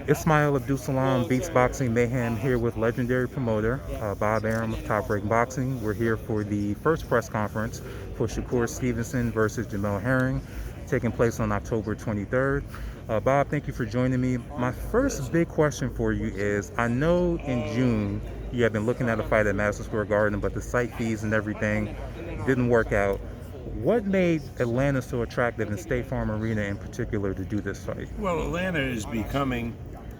Ismail Abdul-Salam, Beats Boxing Mayhem, here with legendary promoter Bob Arum of Top Rank Boxing. We're here for the first press conference for Stevenson versus Jamel Herring, taking place on October 23rd. Bob, thank you for joining me. My first big question for you is, I know in June you have been looking at a fight at Madison Square Garden, but the site fees and everything didn't work out. What made Atlanta so attractive, and State Farm Arena in particular, to do this fight? Well, Atlanta is becoming,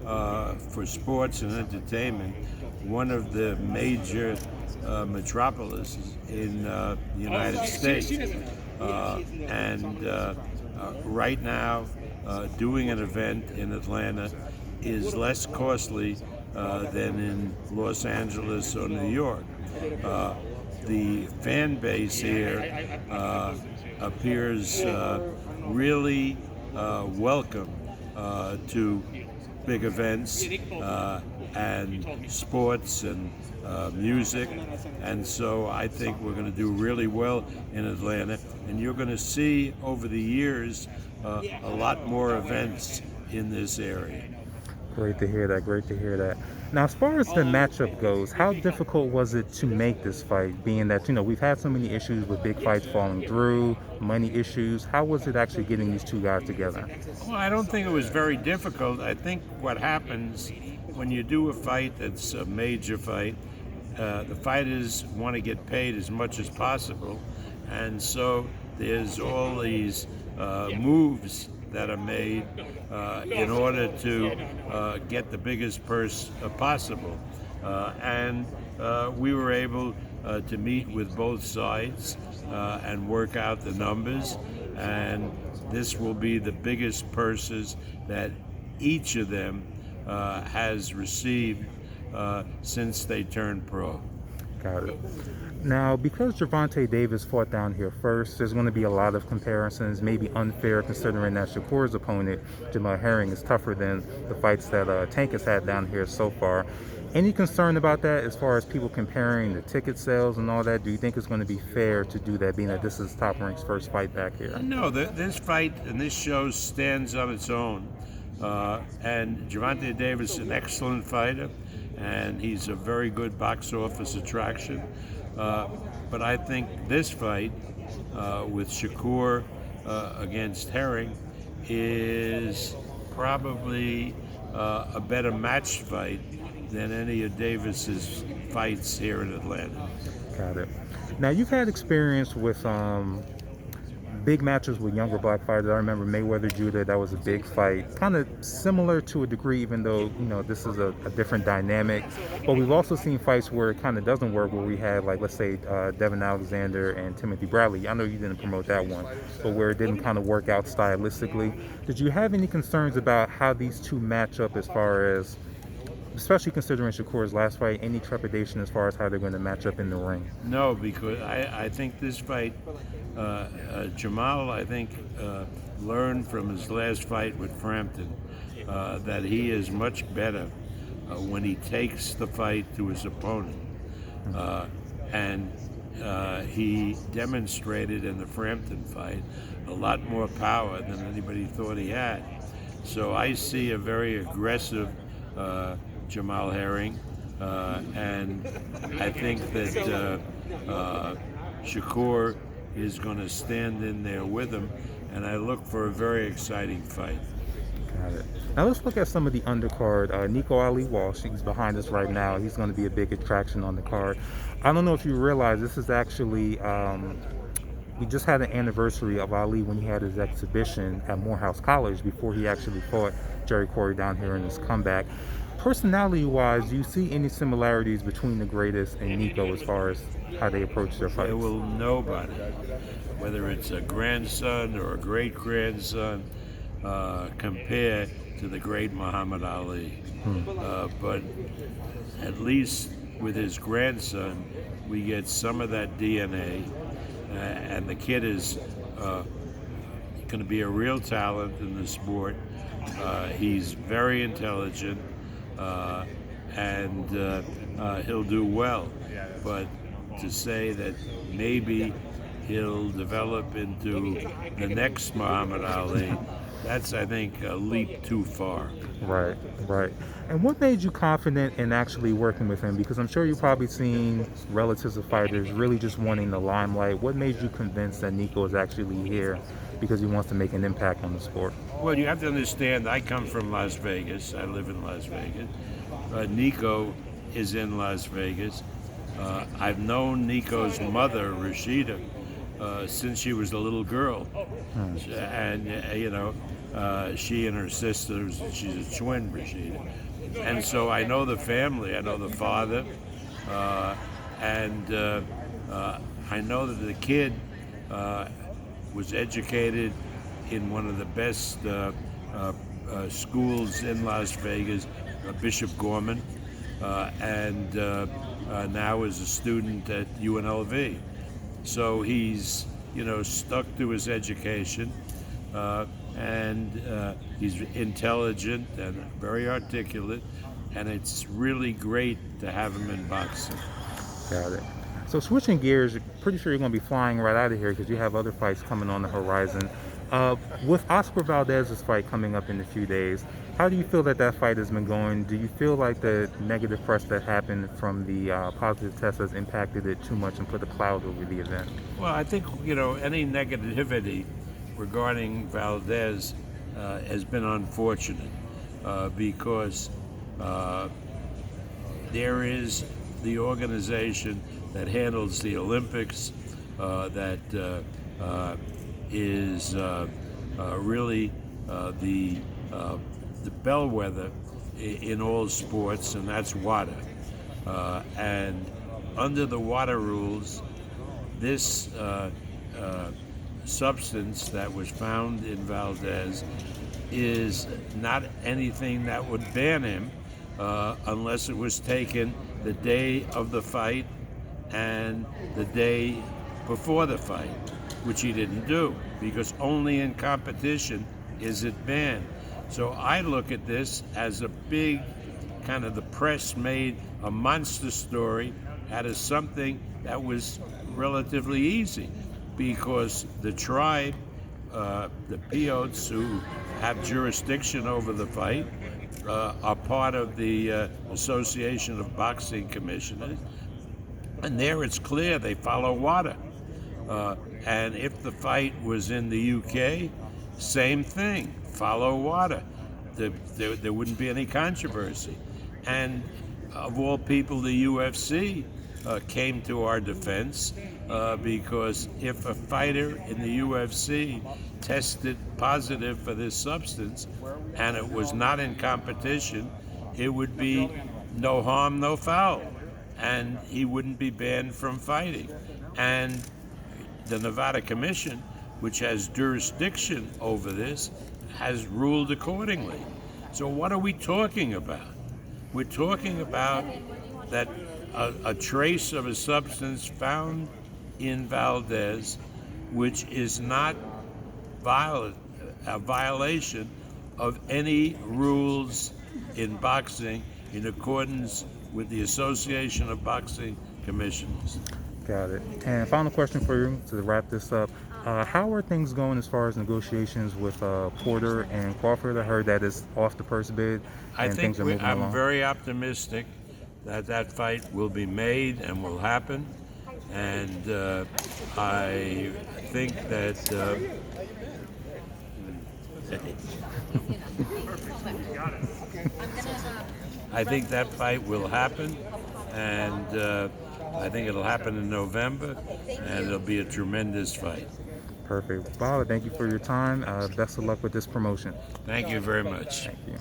for sports and entertainment, one of the major metropolises in the United States. Right now, doing an event in Atlanta is less costly than in Los Angeles or New York. The fan base here appears really welcome to big events and sports and music, and so I think we're going to do really well in Atlanta, and you're going to see over the years a lot more events in this area. Great to hear that. Great to hear that. Now, as far as the matchup goes, how difficult was it to make this fight, being that, we've had so many issues with big fights falling through, money issues? How was it actually getting these two guys together? Well, I don't think it was very difficult. I think what happens when you do a fight that's a major fight, the fighters want to get paid as much as possible, and so there's all these moves that are made in order to get the biggest purse possible. And we were able to meet with both sides and work out the numbers, and this will be the biggest purses that each of them has received since they turned pro. Got it. Now, because Gervonta Davis fought down here first, there's going to be a lot of comparisons, maybe unfair considering that Shakur's opponent, Jamel Herring, is tougher than the fights that Tank has had down here so far. Any concern about that as far as people comparing the ticket sales and all that? Do you think it's going to be fair to do that, being that this is Top Rank's first fight back here? No, this fight and this show stands on its own. And Gervonta Davis is an excellent fighter, and he's a very good box office attraction. But I think this fight with Shakur against Herring is probably a better match fight than any of Davis's fights here in Atlanta. Got it. Now, you've had experience with big matches with younger black fighters. I remember Mayweather-Judah, that was a big fight. Kind of similar to a degree, even though, this is a different dynamic. But we've also seen fights where it kind of doesn't work, where we had, like, let's say, Devin Alexander and Timothy Bradley. I know you didn't promote that one, but where it didn't kind of work out stylistically. Did you have any concerns about how these two match up as far as, especially considering Shakur's last fight, any trepidation as far as how they're going to match up in the ring? No, because I think this fight, Jamal, I think, learned from his last fight with Frampton that he is much better when he takes the fight to his opponent. And he demonstrated in the Frampton fight a lot more power than anybody thought he had. So I see a very aggressive Jamel Herring, and I think that Shakur is going to stand in there with him, and I look for a very exciting fight. Got it. Now let's look at some of the undercard. Nico Ali Walsh, he's behind us right now. He's going to be a big attraction on the card. I don't know if you realize this is actually, we just had an anniversary of Ali when he had his exhibition at Morehouse College before he actually fought Jerry Corey down here in his comeback. Personality-wise, do you see any similarities between the greatest and Nico as far as how they approach their fights? There will nobody, whether it's a grandson or a great-grandson, compare to the great Muhammad Ali. But at least with his grandson, we get some of that DNA, and the kid is going to be a real talent in the sport. He's very intelligent, and he'll do well. But to say that maybe he'll develop into the next Muhammad Ali, that's I think a leap too far. Right, right. And what made you confident in actually working with him? Because I'm sure you've probably seen relatives of fighters really just wanting the limelight. What made you convinced that Nico is actually here because he wants to make an impact on the sport? Well, you have to understand, I come from Las Vegas. I live in Las Vegas. Nico is in Las Vegas. I've known Nico's mother, Rashida, since she was a little girl. And, she and her sisters, she's a twin, Rashida. And so I know the family, I know the father, and I know that the kid was educated in one of the best schools in Las Vegas, Bishop Gorman, and now is a student at UNLV. So he's, stuck to his education, and he's intelligent and very articulate, and it's really great to have him in boxing. Got it. So switching gears, pretty sure you're going to be flying right out of here because you have other fights coming on the horizon. With Oscar Valdez's fight coming up in a few days, how do you feel that fight has been going? Do you feel like the negative press that happened from the positive test has impacted it too much and put a cloud over the event? Well, I think, any negativity regarding Valdez has been unfortunate because there is the organization that handles the Olympics that is really the bellwether in all sports, and that's WADA. And under the WADA rules, this substance that was found in Valdez is not anything that would ban him unless it was taken the day of the fight and the day before the fight, which he didn't do, because only in competition is it banned. So I look at this as a big, kind of, the press made a monster story out of something that was relatively easy, because the tribe, the Piots who have jurisdiction over the fight, are part of the Association of Boxing Commissioners, and there it's clear they follow WADA. And if the fight was in the UK, same thing, follow WADA. There wouldn't be any controversy. And of all people, the UFC came to our defense because if a fighter in the UFC tested positive for this substance and it was not in competition, it would be no harm, no foul, and he wouldn't be banned from fighting. And the Nevada Commission, which has jurisdiction over this, has ruled accordingly. So what are we talking about? We're talking about that a trace of a substance found in Valdez, which is not a violation of any rules in boxing in accordance with the Association of Boxing Commissioners. Got it. And final question for you to wrap this up. How are things going as far as negotiations with Porter and Crawford? I heard that is off the first bid. I think things are moving along. I'm very optimistic that fight will be made and will happen. And I think that I think that fight will happen, and I think it'll happen in November, and it'll be a tremendous fight. Perfect. Bob, thank you for your time. Best of luck with this promotion. Thank you very much. Thank you.